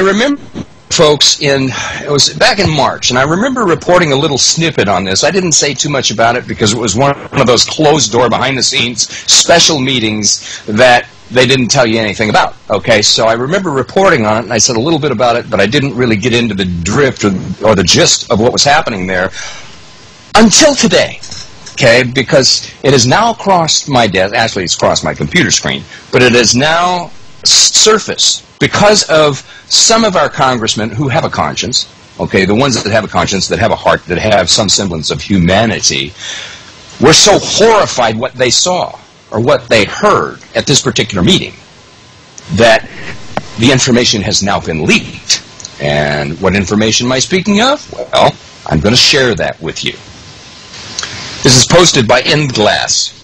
remember, folks, it was back in March, and I remember reporting a little snippet on this. I didn't say too much about it because it was one of those closed-door, behind-the-scenes special meetings that they didn't tell you anything about. Okay, so I remember reporting on it, and I said a little bit about it, but I didn't really get into the drift or the gist of what was happening there until today. Okay, because it has now crossed my desk. Actually, it's crossed my computer screen, but it has now surfaced because of some of our congressmen who have a conscience. Okay, the ones that have a conscience, that have a heart, that have some semblance of humanity, were so horrified what they saw or what they heard at this particular meeting that the information has now been leaked. And what information am I speaking of? Well, I'm going to share that with you. This is posted by Endglass.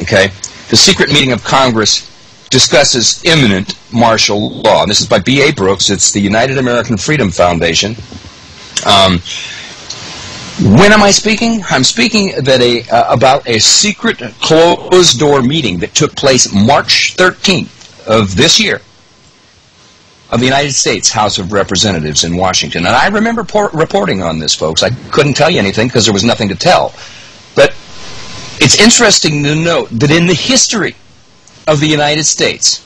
Okay, the secret meeting of Congress discusses imminent martial law. And this is by B.A. Brooks. It's the United American Freedom Foundation. When am I speaking? I'm speaking that about a secret closed-door meeting that took place March 13th of this year of the United States House of Representatives in Washington. And I remember reporting on this, folks. I couldn't tell you anything because there was nothing to tell. But it's interesting to note that in the history of the United States,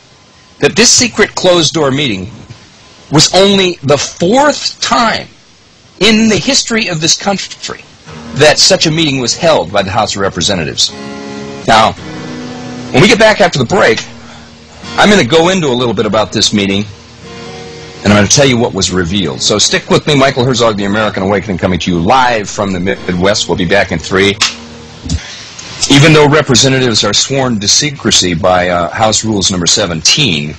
that this secret closed-door meeting was only the 4th time in the history of this country that such a meeting was held by the House of Representatives. Now, when we get back after the break, I'm going to go into a little bit about this meeting, and I'm going to tell you what was revealed. So stick with me. Michael Herzong, The American Awakening, coming to you live from the Midwest. We'll be back in 3. Even though representatives are sworn to secrecy by House Rules number 17,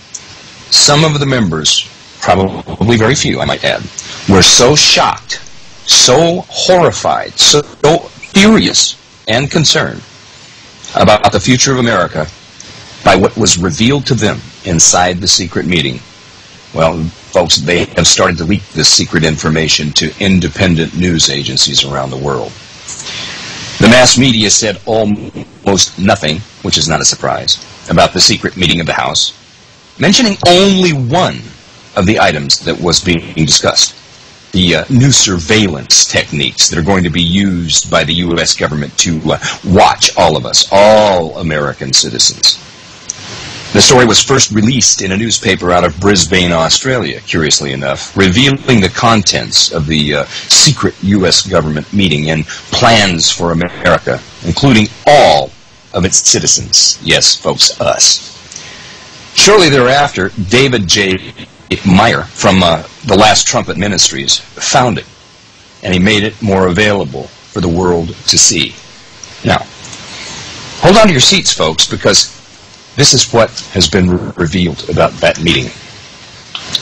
some of the members, probably very few, I might add, were so shocked, so horrified, so furious and concerned about the future of America by what was revealed to them inside the secret meeting. Well, folks, they have started to leak this secret information to independent news agencies around the world. The mass media said almost nothing, which is not a surprise, about the secret meeting of the House, mentioning only one of the items that was being discussed, the new surveillance techniques that are going to be used by the U.S. government to watch all of us, all American citizens. The story was first released in a newspaper out of Brisbane, Australia, curiously enough, revealing the contents of the secret U.S. government meeting and plans for America, including all of its citizens. Yes, folks, us. Shortly thereafter, David J. Meyer from the Last Trumpet Ministries found it, and he made it more available for the world to see. Now, hold on to your seats, folks, because this is what has been revealed about that meeting.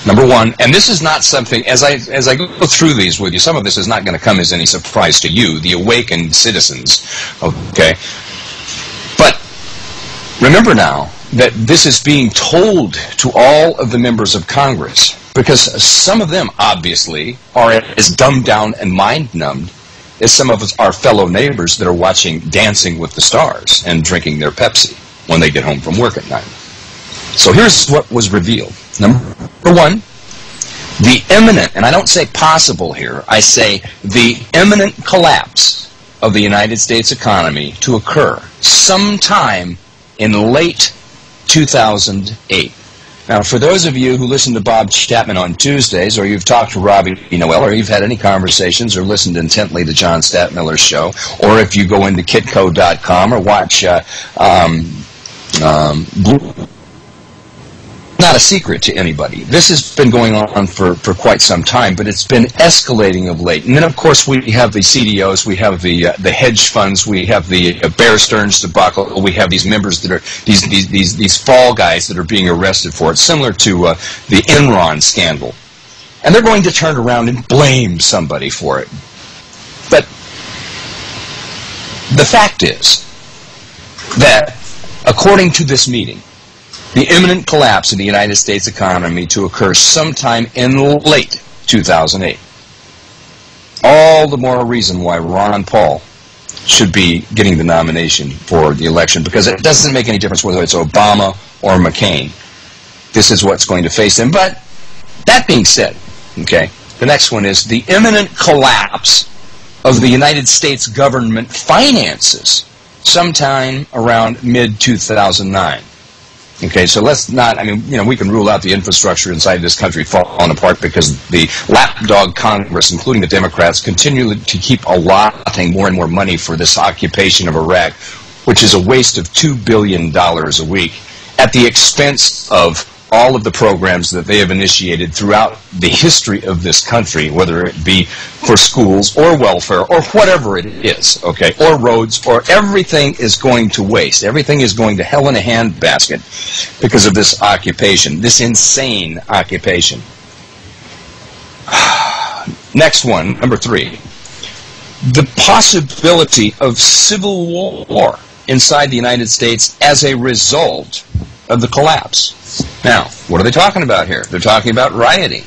Number one, and this is not something, as I go through these with you, some of this is not going to come as any surprise to you, the awakened citizens, okay? But remember now that this is being told to all of the members of Congress, because some of them, obviously, are as dumbed down and mind-numbed as some of our fellow neighbors that are watching Dancing with the Stars and drinking their Pepsi when they get home from work at night. So here's what was revealed. Number one, the imminent, and I don't say possible here, I say the imminent collapse of the United States economy to occur sometime in late 2008. Now, for those of you who listen to Bob Chapman on Tuesdays, or you've talked to Robbie Noel, or you've had any conversations or listened intently to John Statmiller's show, or if you go into kitco.com or watch not a secret to anybody. This has been going on for quite some time, but it's been escalating of late. And then, of course, we have the CDOs, we have the hedge funds, we have the Bear Stearns debacle, we have these members that are these fall guys that are being arrested for it, similar to the Enron scandal. And they're going to turn around and blame somebody for it. But the fact is that, according to this meeting, the imminent collapse of the United States economy to occur sometime in late 2008. All the more reason why Ron Paul should be getting the nomination for the election, because it doesn't make any difference whether it's Obama or McCain. This is what's going to face him. But That being said, okay, the next one is the imminent collapse of the United States government finances sometime around mid-2009. Okay, so let's not, I mean, you know, we can rule out the infrastructure inside this country falling apart because the lapdog Congress, including the Democrats, continue to keep allotting more and more money for this occupation of Iraq, which is a waste of $2 billion a week at the expense of all of the programs that they have initiated throughout the history of this country, whether it be for schools or welfare or whatever it is, okay, or roads, or everything is going to waste. Everything is going to hell in a handbasket because of this occupation, this insane occupation. Next one, number 3. The possibility of civil war inside the United States as a result of the collapse. Now, what are they talking about here? They're talking about rioting.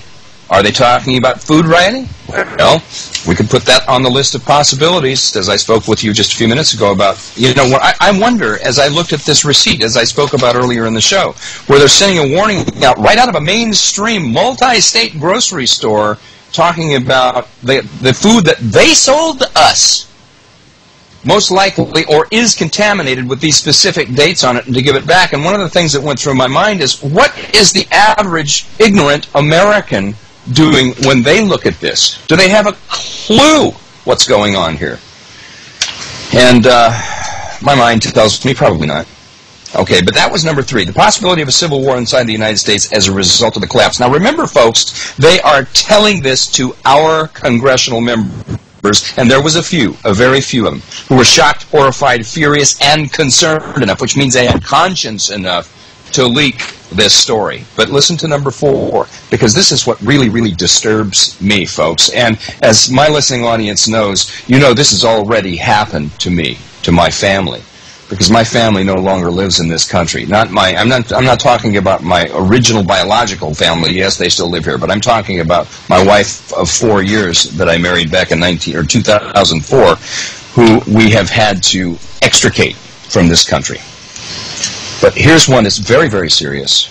Are they talking about food rioting? Well, we could put that on the list of possibilities, as I spoke with you just a few minutes ago about, you know, I wonder, as I looked at this receipt, as I spoke about earlier in the show, where they're sending a warning out right out of a mainstream multi-state grocery store talking about the food that they sold to us, most likely, or is contaminated with these specific dates on it, and to give it back. And one of the things that went through my mind is, what is the average ignorant American doing when they look at this? Do they have a clue what's going on here? And my mind tells me probably not. Okay, but that was number 3, the possibility of a civil war inside the United States as a result of the collapse. Now remember, folks, they are telling this to our congressional members. And there was a very few of them, who were shocked, horrified, furious, and concerned enough, which means they had conscience enough to leak this story. But listen to number 4, because this is what really, really disturbs me, folks. And as my listening audience knows, you know this has already happened to me, to my family, because my family no longer lives in this country. I'm not talking about my original biological family. Yes, they still live here, but I'm talking about my wife of 4 years that I married back in 2004, who we have had to extricate from this country. But here's one that's very, very serious.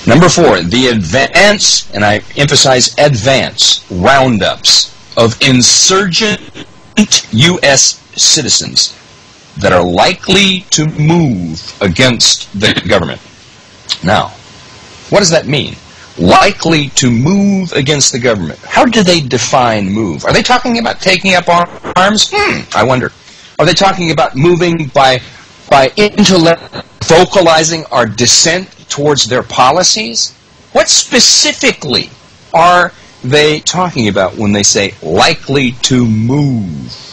Number 4, the advance, and I emphasize advance, roundups of insurgent U.S. citizens that are likely to move against the government. Now, what does that mean? Likely to move against the government. How do they define move? Are they talking about taking up arms? I wonder. Are they talking about moving by intellect, vocalizing our dissent towards their policies? What specifically are they talking about when they say likely to move?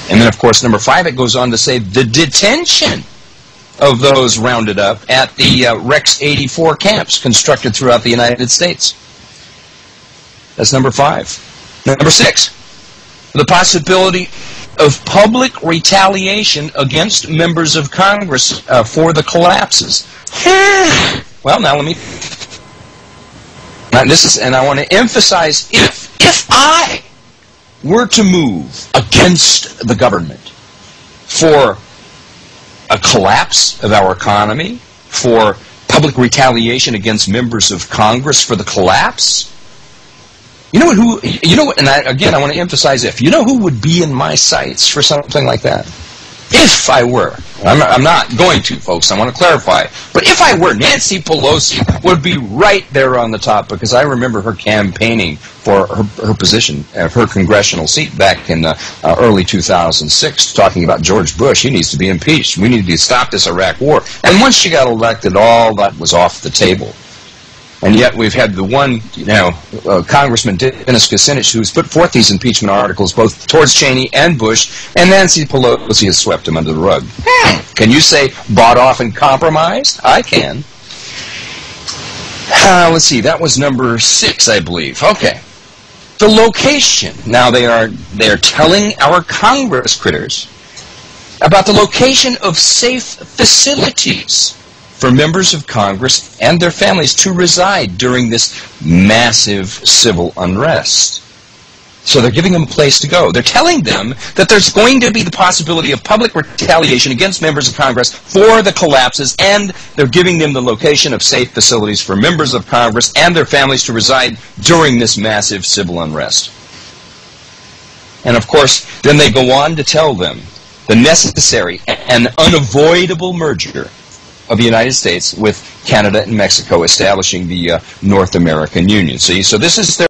And then, of course, number 5, it goes on to say the detention of those rounded up at the Rex 84 camps constructed throughout the United States. That's number 5. Number 6, the possibility of public retaliation against members of Congress for the collapses. Well, now let me... and I want to emphasize, if I were to move against the government for a collapse of our economy, for public retaliation against members of Congress for the collapse, you know what, and I want to emphasize you know who would be in my sights for something like that? If I were, I'm not going to, folks, I want to clarify, but if I were, Nancy Pelosi would be right there on the top, because I remember her campaigning for her position, her congressional seat back in early 2006, talking about George Bush. He needs to be impeached. We need to stop this Iraq war. And once she got elected, all that was off the table. And yet we've had the one, Congressman Dennis Kucinich, who's put forth these impeachment articles both towards Cheney and Bush, and Nancy Pelosi has swept him under the rug. Can you say bought off and compromised? I can. Let's see, that was number 6, I believe. Okay. The location. Now they are telling our Congress critters about the location of safe facilities for members of Congress and their families to reside during this massive civil unrest. So they're giving them a place to go. They're telling them that there's going to be the possibility of public retaliation against members of Congress for the collapses, and they're giving them the location of safe facilities for members of Congress and their families to reside during this massive civil unrest. And of course, then they go on to tell them the necessary and unavoidable merger of the United States with Canada and Mexico, establishing the North American Union. See, so this is their